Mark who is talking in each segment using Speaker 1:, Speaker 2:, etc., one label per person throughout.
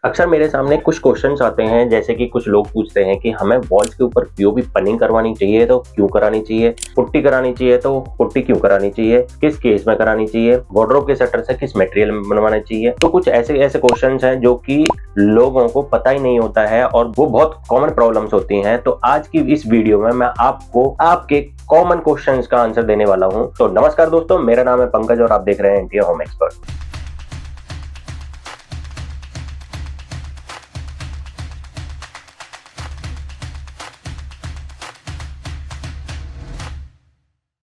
Speaker 1: अक्सर मेरे सामने कुछ क्वेश्चंस आते हैं, जैसे कि कुछ लोग पूछते हैं कि हमें वॉल्स के ऊपर पीओपी पनिंग करवानी चाहिए तो क्यों करानी चाहिए, पुट्टी करानी चाहिए तो पुट्टी क्यों करानी चाहिए, किस केस में करानी चाहिए, वार्डरोब के शटर से किस मटेरियल में बनवाना चाहिए। तो कुछ ऐसे क्वेश्चंस हैं जो कि लोगों को पता ही नहीं होता है और वो बहुत कॉमन प्रॉब्लम्स होती हैं। तो आज की इस वीडियो में मैं आपको आपके कॉमन क्वेश्चंस का आंसर देने वाला हूं। तो नमस्कार दोस्तों, मेरा नाम है पंकज और आप देख रहे हैं इंटीरियर होम एक्सपर्ट।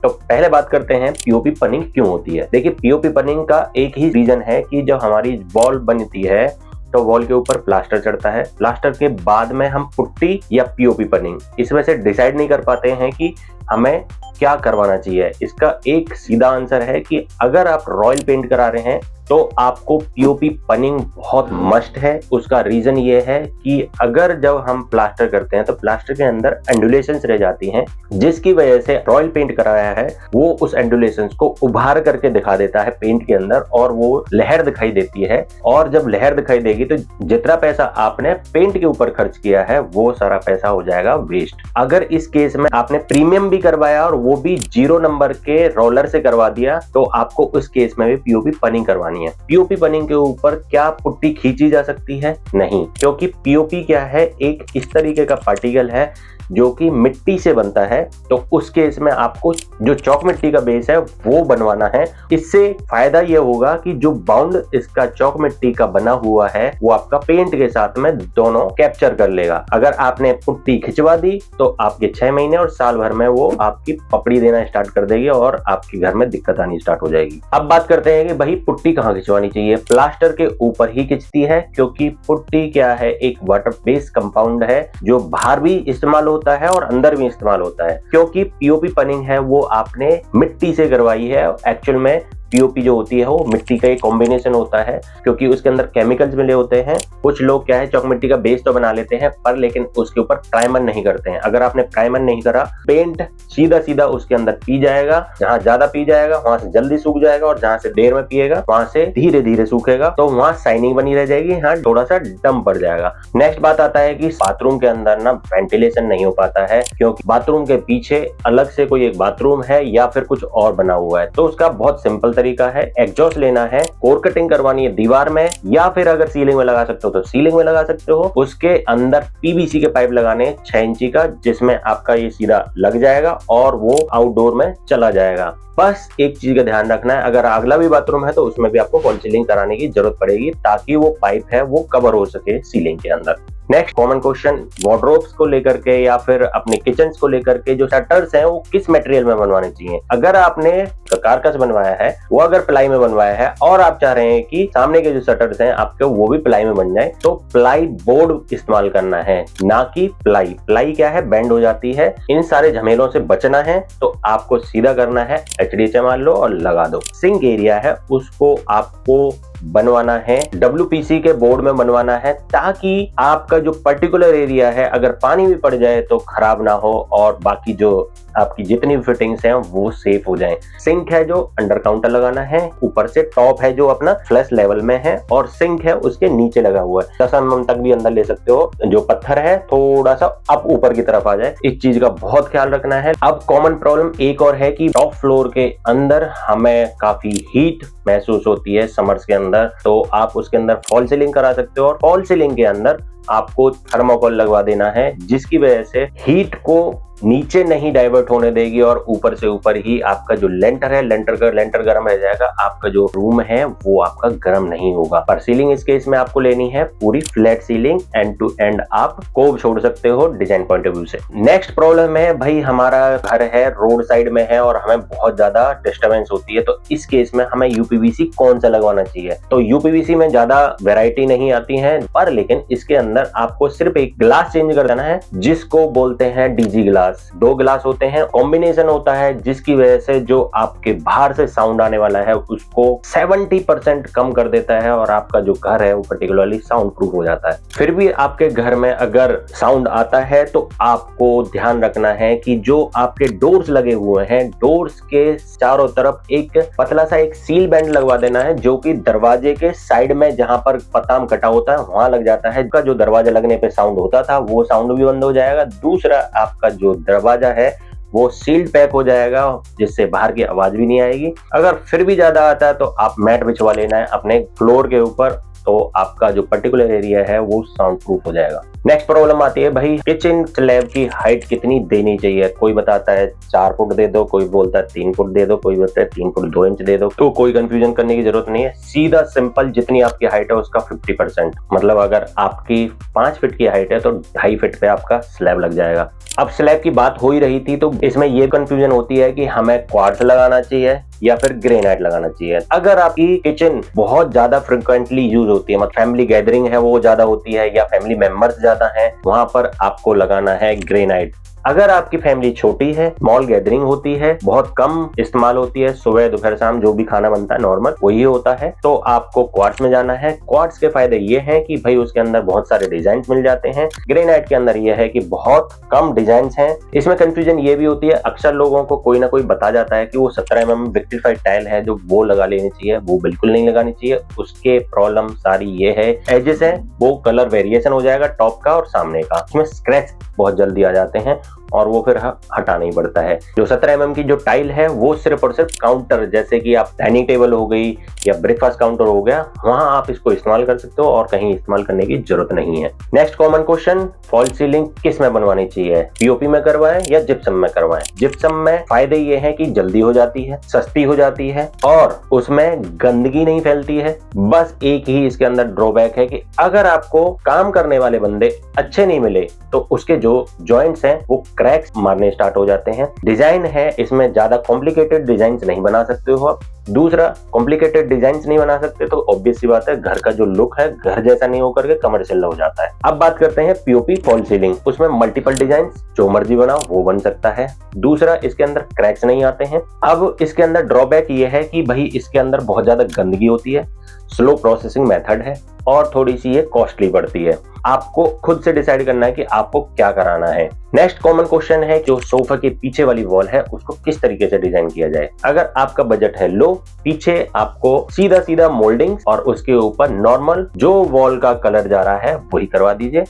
Speaker 1: तो पहले बात करते हैं पीओपी पनिंग क्यों होती है। देखिए, पीओपी पनिंग का एक ही रीजन है कि जब हमारी वॉल बनती है तो वॉल के ऊपर प्लास्टर चढ़ता है, प्लास्टर के बाद में हम पुट्टी या पीओपी पनिंग इसमें से डिसाइड नहीं कर पाते हैं कि हमें क्या करवाना चाहिए। इसका एक सीधा आंसर है कि अगर आप रॉयल पेंट करा रहे हैं तो आपको पीओपी पनिंग बहुत मस्ट है। उसका रीजन ये है कि अगर जब हम प्लास्टर करते हैं तो प्लास्टर के अंदर एंडुलेशंस रह जाती हैं, जिसकी वजह से रॉयल पेंट कराया है वो उस एंडुलेशंस को उभार करके दिखा देता है पेंट के अंदर और वो लहर दिखाई देती है। और जब लहर दिखाई देगी तो जितना पैसा आपने पेंट के ऊपर खर्च किया है वो सारा पैसा हो जाएगा वेस्ट। अगर इस केस में आपने प्रीमियम भी करवाया और वो भी 0 नंबर के रोलर से करवा दिया तो आपको उस केस में भी पीओपी पनिंग करवानी है। पीओपी पनिंग के ऊपर क्या पुट्टी खींची जा सकती है? नहीं, क्योंकि पीओपी क्या है, एक इस तरीके का पार्टिकल है जो कि मिट्टी से बनता है। तो उस केस में आपको जो चौक मिट्टी का बेस है वो बनवाना है। इससे फायदा ये होगा कि जो बाउंड इसका चौक मिट्टी का बना हुआ है वो आपका पेंट के साथ में दोनों कैप्चर कर लेगा। अगर आपने पुट्टी खिंचवा दी तो आपके 6 महीने और साल भर में वो आपकी पपड़ी देना स्टार्ट कर देगी और आपके घर में दिक्कत आनी स्टार्ट हो जाएगी। अब बात करते हैं कि भाई पुट्टी कहाँ खिंचवानी चाहिए। प्लास्टर के ऊपर ही खिंचती है, क्योंकि पुट्टी क्या है, एक वाटर बेस्ड कंपाउंड है जो बाहर भी इस्तेमाल होता है और अंदर भी इस्तेमाल होता है। क्योंकि पीओपी पनिंग है वो आपने मिट्टी से करवाई है। एक्चुअल में पीओपी जो होती है वो मिट्टी का एक कॉम्बिनेशन होता है, क्योंकि उसके अंदर केमिकल्स मिले होते हैं। कुछ लोग क्या है, चौक मिट्टी का बेस तो बना लेते हैं पर लेकिन उसके ऊपर प्राइमर नहीं करते हैं। अगर आपने प्राइमर नहीं करा, पेंट सीधा सीधा उसके अंदर पी जाएगा। जहां ज्यादा पी जाएगा वहां से जल्दी सूख जाएगा और जहां से देर में पिएगा वहां से धीरे धीरे सूखेगा। तो वहां शाइनिंग बनी रह जाएगी, यहाँ थोड़ा सा डम पड़ जाएगा। नेक्स्ट बात आता है कि बाथरूम के अंदर ना वेंटिलेशन नहीं हो पाता है, क्योंकि बाथरूम के पीछे अलग से कोई एक बाथरूम है या फिर कुछ और बना हुआ है। तो उसका बहुत सिंपल तरीका है, एग्जॉस्ट लेना है, कोर कटिंग करवानी है दीवार में, या फिर अगर सीलिंग में लगा सकते हो तो सीलिंग में लगा सकते हो। उसके अंदर पीवीसी के पाइप लगाने 6 इंची का, जिसमें आपका ये सीधा लग जाएगा और वो आउटडोर में चला जाएगा। बस एक चीज का ध्यान रखना है, अगर अगला भी बाथरूम है तो उसमें भी आपको फॉल सीलिंग कराने की जरूरत पड़ेगी ताकि वो पाइप है वो कवर हो सके सीलिंग के अंदर। नेक्स्ट कॉमन क्वेश्चन, वार्डरोब्स को लेकर के या फिर अपने किचन्स को लेकर के जो शटर्स हैं वो किस मटेरियल में बनवाने चाहिए। अगर आपने कारकस बनवाया है वो अगर प्लाई में बनवाया है और आप चाह रहे हैं कि सामने के जो शटर्स हैं आपके वो भी प्लाई में बन जाए, तो प्लाई बोर्ड इस्तेमाल करना है, ना कि प्लाई। प्लाई क्या है, बेंड हो जाती है। इन सारे झमेलों से बचना है तो आपको सीधा करना है, HDHA मान लो और लगा दो। सिंक एरिया है उसको आपको बनवाना है WPC के बोर्ड में बनवाना है, ताकि आपका जो पर्टिकुलर एरिया है अगर पानी भी पड़ जाए तो खराब ना हो और बाकी जो आपकी जितनी फिटिंग्स हैं वो सेफ हो जाएं। सिंक है जो अंडर काउंटर लगाना है, ऊपर से टॉप है जो अपना फ्लश लेवल में है और सिंक है उसके नीचे लगा हुआ है। 10 mm तक भी अंदर ले सकते हो। जो पत्थर है थोड़ा सा अप ऊपर की तरफ आ जाए, इस चीज का बहुत ख्याल रखना है। अब कॉमन प्रॉब्लम एक और है कि टॉप फ्लोर के अंदर हमें काफी हीट महसूस होती है समर्स के अंदर, तो आप उसके अंदर फॉल सीलिंग करा सकते हो और फॉल सीलिंग के अंदर आपको थर्मोकोल लगवा देना है, जिसकी वजह से हीट को नीचे नहीं डाइवर्ट होने देगी और ऊपर से ऊपर ही आपका जो लेंटर है, लेंटर गर्म रह जाएगा, आपका जो रूम है वो आपका गर्म नहीं होगा। पर सीलिंग इस केस में आपको लेनी है पूरी flat ceiling, end to end आप कोब छोड़ सकते हो डिजाइन पॉइंट ऑफ व्यू से। नेक्स्ट प्रॉब्लम है भाई, हमारा घर है रोड साइड में है और हमें बहुत ज्यादा डिस्टर्बेंस होती है, तो इस केस में हमें यूपीवीसी कौन सा लगवाना चाहिए। तो यूपीवीसी में ज्यादा वेराइटी नहीं आती है, पर लेकिन इसके अंदर आपको सिर्फ एक ग्लास चेंज कर देना है जिसको बोलते हैं डीजी ग्लास। ग्लास, 2 ग्लास होते हैं, कॉम्बिनेशन होता है जिसकी वजह से जो आपके बाहर से साउंड आने वाला है उसको 70% कम कर देता है और आपका जो घर है वो पर्टिकुलरली साउंड प्रूफ हो जाता है। फिर भी आपके घर में अगर साउंड आता है तो आपको ध्यान रखना है कि जो आपके डोर्स लगे हुए हैं, डोर्स के चारों तरफ एक पतला सा एक सील बैंड लगवा देना है जो कि दरवाजे के साइड में जहां पर पताम कटा होता है वहां लग जाता है। का जो दरवाजा लगने पे साउंड होता था वो साउंड भी बंद हो जाएगा। दूसरा, आपका जो दरवाजा है वो सील्ड पैक हो जाएगा जिससे बाहर की आवाज भी नहीं आएगी। अगर फिर भी ज्यादा आता है तो आप मैट बिछवा लेना है अपने फ्लोर के ऊपर, तो आपका जो पर्टिकुलर एरिया है वो साउंड प्रूफ हो जाएगा। नेक्स्ट प्रॉब्लम आती है भाई किचन स्लैब की हाइट कितनी देनी चाहिए। कोई बताता है 4 फुट दे दो, कोई बोलता है 3 फुट दे दो, कोई बोलता है 3 फुट 2 इंच दे दो। तो कोई कंफ्यूजन करने की जरूरत नहीं है, सीधा सिंपल जितनी आपकी हाइट है उसका 50%, मतलब अगर आपकी 5 फीट की हाइट है तो 2.5 फीट पे आपका स्लैब लग जाएगा। अब स्लैब की बात हो ही रही थी तो इसमें ये कंफ्यूजन होती है कि हमें क्वार्ट्ज लगाना चाहिए या फिर ग्रेनाइट लगाना चाहिए। अगर आपकी किचन बहुत ज्यादा फ्रिक्वेंटली यूज होती है, मतलब फैमिली गैदरिंग है वो ज्यादा होती है या फैमिली मेंबर्स ज्यादा हैं, वहां पर आपको लगाना है ग्रेनाइट। अगर आपकी फैमिली छोटी है, स्मॉल गैदरिंग होती है, बहुत कम इस्तेमाल होती है, सुबह दोपहर शाम जो भी खाना बनता है नॉर्मल वही होता है, तो आपको क्वार्ट्ज में जाना है। क्वार्ट्ज के फायदे ये हैं कि भाई उसके अंदर बहुत सारे डिजाइन मिल जाते हैं। ग्रेनाइट के अंदर ये है कि बहुत कम डिजाइन हैं। इसमें कंफ्यूजन ये भी होती है, अक्सर लोगों को कोई ना कोई बता जाता है कि वो 17 mm विक्टिफाइड टाइल है जो वो लगा लेनी चाहिए, वो बिल्कुल नहीं लगानी चाहिए। उसके प्रॉब्लम सारी ये है, एजेस है वो कलर वेरिएशन हो जाएगा टॉप का और सामने का, उसमें स्क्रैच बहुत जल्दी आ जाते हैं और वो फिर हटाना ही पड़ता है। जो 17 mm की जो टाइल है वो सिर्फ और सिर्फ काउंटर, जैसे कि आप डाइनिंग टेबल हो गई या ब्रेकफास्ट काउंटर हो गया, वहां आप इसको इस्तेमाल कर सकते हो और कहीं इस्तेमाल करने की जरूरत नहीं है। Next common question, fall ceiling किस में बनवानी चाहिए, पीओपी में करवाएं या जिप्सम में करवाएं। जिप्सम में फायदे ये है कि जल्दी हो जाती है, सस्ती हो जाती है और उसमें गंदगी नहीं फैलती है। बस एक ही इसके अंदर ड्रॉबैक है कि अगर आपको काम करने वाले बंदे अच्छे नहीं मिले तो उसके जो जॉइंट्स हैं वो क्रैक्स मारने स्टार्ट हो जाते हैं। डिजाइन है इसमें ज्यादा कॉम्प्लिकेटेड डिजाइन नहीं बना सकते हो आप। दूसरा, कॉम्प्लिकेटेड डिजाइन नहीं बना सकते तो ऑब्वियस सी बात है घर का जो लुक है घर जैसा नहीं होकर के कमर्शियल हो जाता है। अब बात करते हैं पीओपी फॉल सीलिंग, उसमें मल्टीपल डिजाइन जो मर्जी बनाओ वो बन सकता है। दूसरा, इसके अंदर क्रैक्स नहीं आते हैं। अब इसके अंदर ड्रॉबैक ये है कि भाई इसके अंदर बहुत ज्यादा गंदगी होती है, स्लो प्रोसेसिंग मेथड है और थोड़ी सी ये कॉस्टली पड़ती है। आपको खुद से डिसाइड करना है कि आपको क्या कराना है। नेक्स्ट कॉमन क्वेश्चन है जो सोफा के पीछे वाली वॉल है उसको किस तरीके से डिजाइन किया जाए। अगर आपका बजट है लो, पीछे आपको सीधा सीधा मोल्डिंग और उसके ऊपर नॉर्मल जो वॉल का कलर जा रहा है वही करवा दीजिए।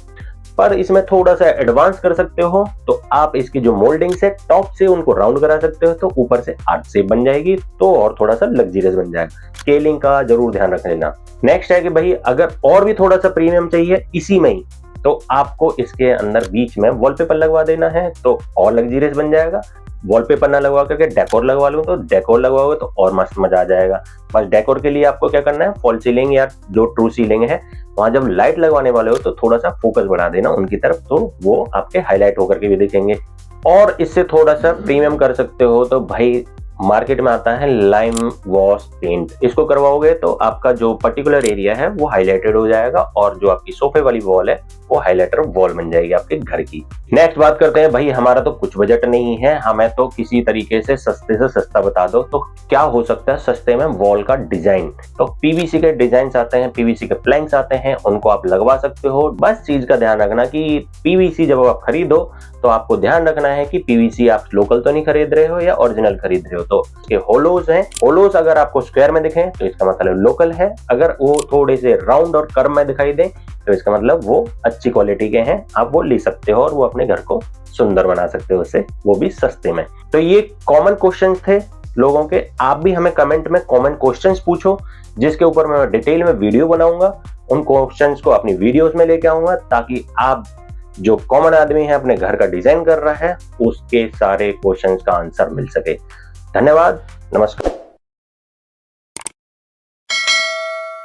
Speaker 1: पर इसमें थोड़ा सा एडवांस कर सकते हो तो आप इसकी जो मोल्डिंग्स है टॉप से उनको राउंड करा सकते हो तो ऊपर से आर्च शेप बन जाएगी, तो और थोड़ा सा लग्जरियस बन जाएगा। स्केलिंग का जरूर ध्यान रख लेना। नेक्स्ट है कि भाई अगर और भी थोड़ा सा प्रीमियम चाहिए इसी में ही, तो आपको इसके अंदर बीच में वॉलपेपर लगवा देना है तो और लग्जरियस बन जाएगा। वॉलपेपर ना लगवा करके डेकोर लगवा लूं तो डेकोर लगवाओगे तो और मस्त मजा आ जाएगा। बस डेकोर के लिए आपको क्या करना है, फॉल सीलिंग या जो ट्रू सीलिंग है वहां जब लाइट लगवाने वाले हो तो थोड़ा सा फोकस बढ़ा देना उनकी तरफ, तो वो आपके हाईलाइट होकर के भी दिखेंगे। और इससे थोड़ा सा प्रीमियम कर सकते हो तो भाई मार्केट में आता है लाइम वॉश पेंट, इसको करवाओगे तो आपका जो पर्टिकुलर एरिया है वो हाईलाइटेड हो जाएगा और जो आपकी सोफे वाली वॉल है वो हाईलाइटर वॉल बन जाएगी आपके घर की। नेक्स्ट बात करते हैं भाई हमारा तो कुछ बजट नहीं है, हमें तो किसी तरीके से सस्ते से सस्ता बता दो। तो क्या हो सकता है सस्ते में, वॉल का डिजाइन। तो पीवीसी के डिजाइन आते हैं, पीवीसी के प्लैंक्स आते हैं, उनको आप लगवा सकते हो। बस चीज का ध्यान रखना कि पीवीसी जब आप खरीदो तो आपको ध्यान रखना है कि पीवीसी आप लोकल तो नहीं खरीद रहे हो या ओरिजिनल खरीद रहे हो। तो ये होलोज हैं, होलोज अगर आपको स्क्वायर में दिखे तो इसका मतलब लोकल है, अगर वो थोड़े से राउंड और कर्व में दिखाई दे तो इसका मतलब वो अच्छी क्वालिटी के हैं, आप वो ले सकते हो और वो अपने घर को सुंदर बना सकते हो उससे, वो भी सस्ते में। तो ये कॉमन क्वेश्चंस थे लोगों के। आप भी हमें कमेंट में कॉमन क्वेश्चंस पूछो जिसके ऊपर मैं डिटेल में वीडियो बनाऊंगा। उन क्वेश्चंस को अपनी वीडियोस में लेके आऊंगा ताकि आप जो कॉमन आदमी है अपने घर का डिजाइन कर रहा है उसके सारे क्वेश्चंस का आंसर मिल सके। धन्यवाद, नमस्कार।